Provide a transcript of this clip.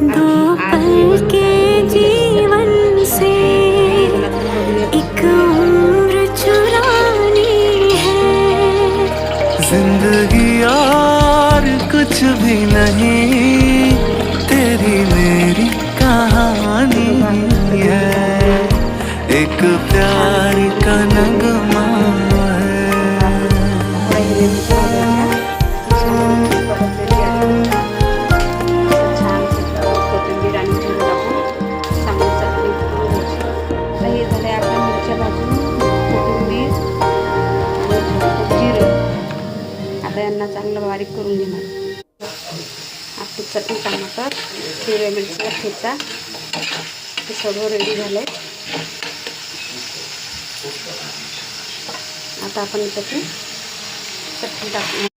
दो पल के जीवन से एक उम्र चुरानी है। जिंदगी और कुछ भी नहीं, तेरी मेरी कहानी है। एक प्यार का नगमा है। आता यांना चांगलं बारीक करून घेणार. आपली चटणी टमाटर हिरव्या मिरचीचा ठेचा हे सर्व रेडी झाले. आता आपण चटणी टाकू.